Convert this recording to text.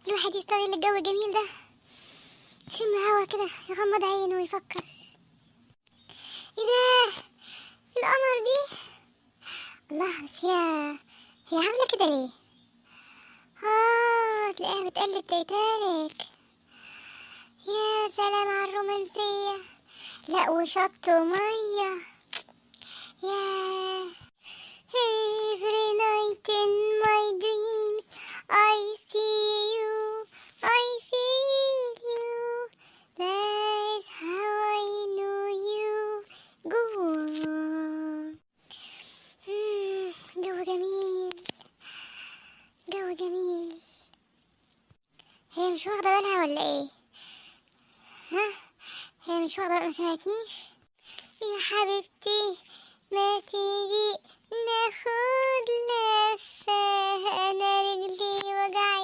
الواحد يستغل الجو الجميل ده، يشم هوا كده، يغمض عينه ويفكر. ايه ده؟ القمر دي؟ الله، بس هي عاملة كده ليه؟ تلاقيها بتقلد تايتانيك. يا سلام على الرومانسية. لا، وشط ومية. ياه. Every night in my dreams I see you, I feel you. That's how I know you. Go on. جو جميل، جو جميل. هي مش واخدة بالها ولا ايه؟ هي مش واخدة، ما سمعتنيش؟ يا حبيبتي، ما تيجي ناخد لفة، أنا رجلي وجعت.